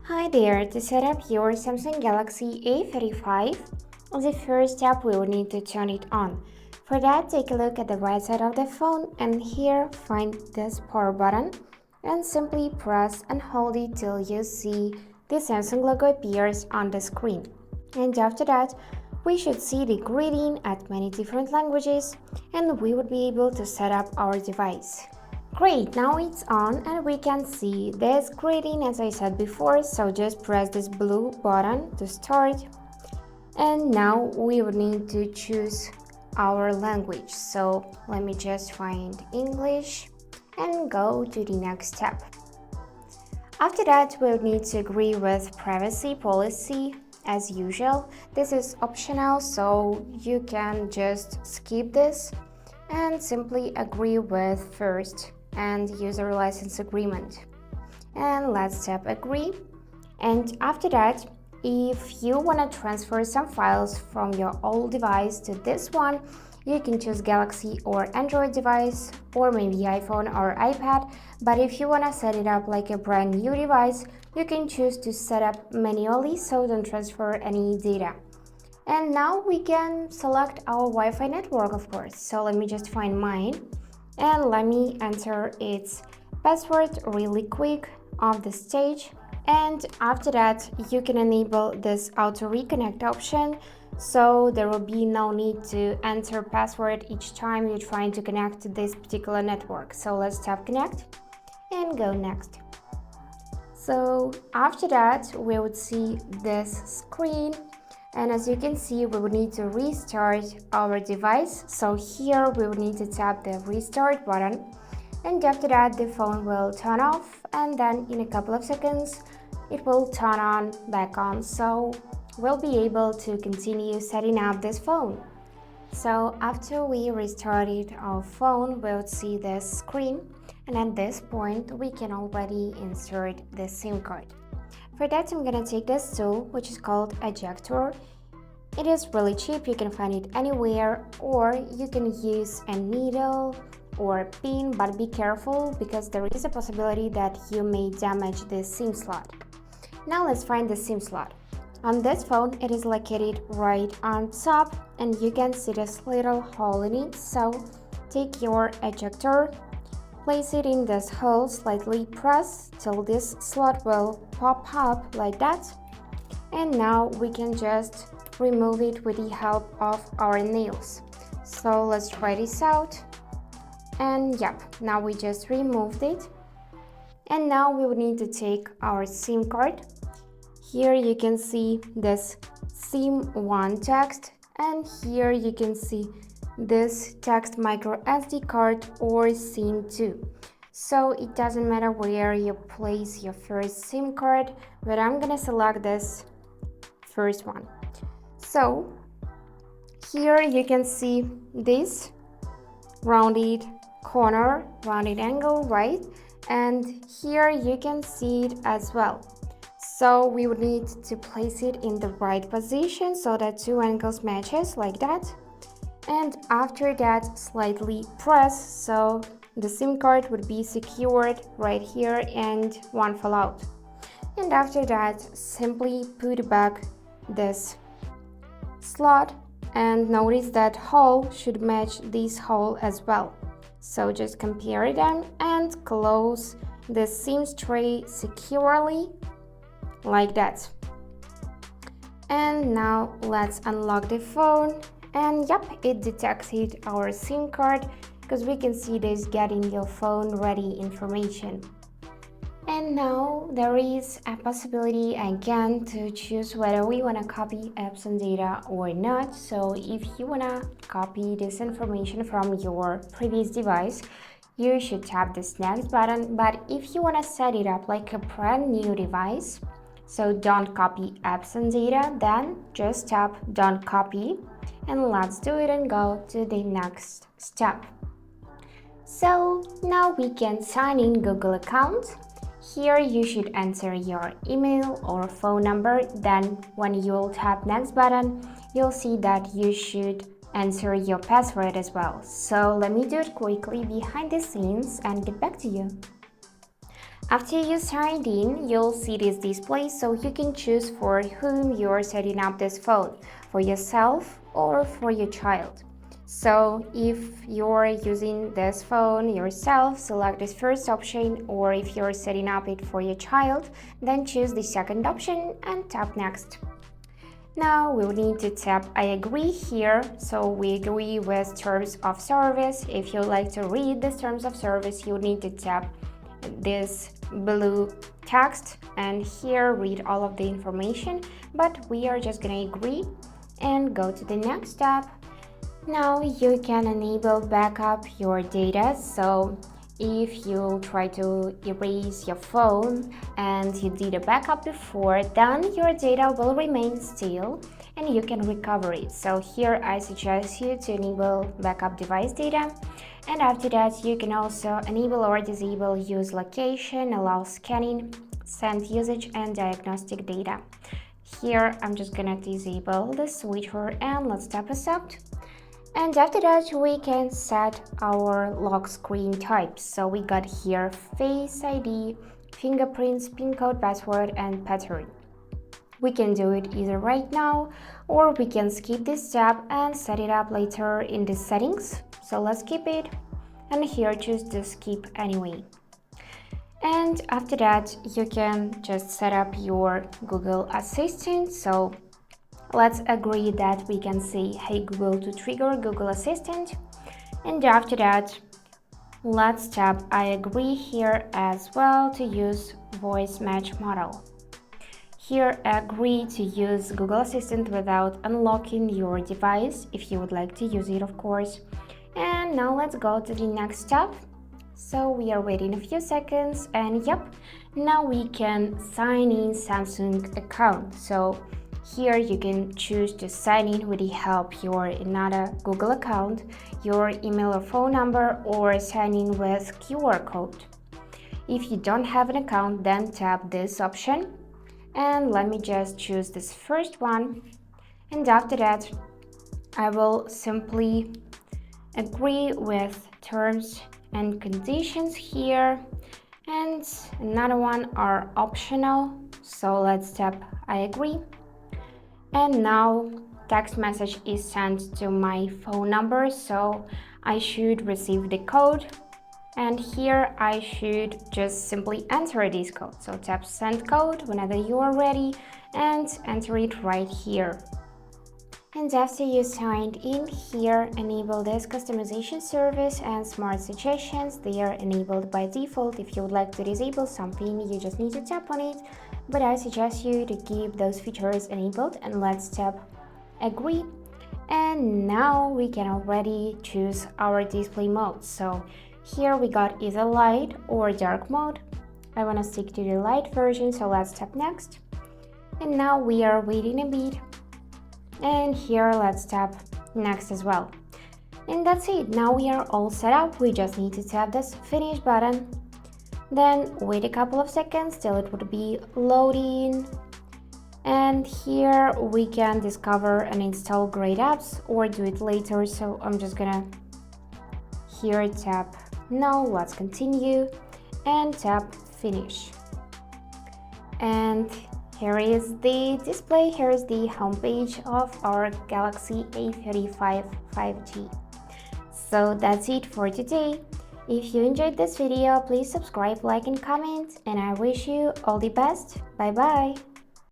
Hi there, to set up your Samsung Galaxy A35, the first step we will need to turn it on. For that, take a look at the right side of the phone and here find this power button and simply press and hold it till you see the Samsung logo appears on the screen. And after that, we should see the greeting at many different languages and we would be able to set up our device. Great, now it's on and we can see this greeting as I said before, so just press this blue button to start. And now we would need to choose our language, so let me just find English and go to the next step. After that, we'll need to agree with privacy policy as usual. This is optional, so you can just skip this and simply agree with first and user license agreement. And let's tap agree. And after that, if you want to transfer some files from your old device to this one, you can choose Galaxy or Android device or maybe iPhone or iPad. But if you want to set it up like a brand new device, you can choose to set up manually, so don't transfer any data. And now we can select our Wi-Fi network, of course. So let me just find mine and let me enter its password really quick on the stage. And after that, you can enable this auto reconnect option, so there will be no need to enter password each time you're trying to connect to this particular network. So let's tap connect and go next. So after that, we would see this screen. And as you can see, we will need to restart our device. So here we will need to tap the restart button. And after that, the phone will turn off. And then in a couple of seconds, it will turn on back on. So we'll be able to continue setting up this phone. So after we restarted our phone, we'll see this screen. And at this point, we can already insert the SIM card. For that, I'm gonna take this tool, which is called ejector. It is really cheap, you can find it anywhere, or you can use a needle or a pin, but be careful because there is a possibility that you may damage the SIM slot. Now let's find the SIM slot. On this phone, it is located right on top, and you can see this little hole in it. So take your ejector, place it in this hole, slightly press till this slot will pop up like that. And now we can just remove it with the help of our nails. So let's try this out. And yep, now we just removed it. And now we will need to take our SIM card. Here you can see this SIM1 text, and here you can see this text micro SD card or SIM2. So it doesn't matter where you place your first SIM card, but I'm gonna select this first one. So here you can see this rounded corner, rounded angle, right? And here you can see it as well. So we would need to place it in the right position so that two angles matches like that. And after that, slightly press so the SIM card would be secured right here and won't fall out. And after that, simply put back this slot and notice that hole should match this hole as well. So just compare them and close the SIM tray securely like that. And now let's unlock the phone. And yep, it detected our SIM card because we can see this getting your phone ready information. And now there is a possibility again to choose whether we want to copy apps and data or not. So if you want to copy this information from your previous device, you should tap this next button. But if you want to set it up like a brand new device, so don't copy apps and data, then just tap don't copy. And let's do it and go to the next step. So now we can sign in Google account. Here you should enter your email or phone number. Then when you will tap next button, you'll see that you should enter your password as well. So let me do it quickly behind the scenes and get back to you. After you signed in, you'll see this display, so you can choose for whom you're setting up this phone, for yourself or for your child. So if you're using this phone yourself, select this first option, or if you're setting up it for your child, then choose the second option and tap next. Now we'll need to tap I agree here, so we agree with terms of service. If you'd like to read the terms of service, you'll need to tap this blue text and here read all of the information, but we are just gonna agree and go to the next step. Now you can enable backup your data, so if you try to erase your phone and you did a backup before, then your data will remain still and you can recover it. So here I suggest you to enable backup device data, and after that you can also enable or disable use location, allow scanning, send usage and diagnostic data. Here I'm just gonna disable the switcher and let's tap accept. And after that we can set our lock screen types. So we got here Face ID, fingerprints, PIN code, password and pattern. We can do it either right now or we can skip this step and set it up later in the settings. So let's skip it and here choose to skip anyway. And after that you can just set up your Google Assistant. So let's agree that we can say hey Google to trigger Google Assistant, and after that let's tap I agree here as well to use voice match model. Here agree to use Google Assistant without unlocking your device if you would like to use it, of course. And now let's go to the next step. So we are waiting a few seconds and yep, now we can sign in Samsung account. So here you can choose to sign in with the help your another Google account, your email or phone number, or sign in with QR code. If you don't have an account, then tap this option and let me just choose this first one, and after that I will simply agree with terms and conditions here, and another one are optional, so let's tap I agree. And now text message is sent to my phone number, so I should receive the code, and here I should just simply enter this code. So tap send code whenever you are ready and enter it right here. And after you signed in, here enable this customization service and smart suggestions. They are enabled by default. If you would like to disable something, you just need to tap on it, but I suggest you to keep those features enabled. And let's tap agree, and now we can already choose our display mode. So here we got either light or dark mode. I want to stick to the light version, so let's tap next. And now we are waiting a bit, and here let's tap next as well. And that's it, now we are all set up. We just need to tap this finish button, then wait a couple of seconds till it would be loading, and here we can discover and install great apps or do it later. So I'm just gonna here tap no, let's continue and tap finish. And here is the display, here is the homepage of our Galaxy A35 5G. So that's it for today. If you enjoyed this video, please subscribe, like and comment, and I wish you all the best. Bye bye!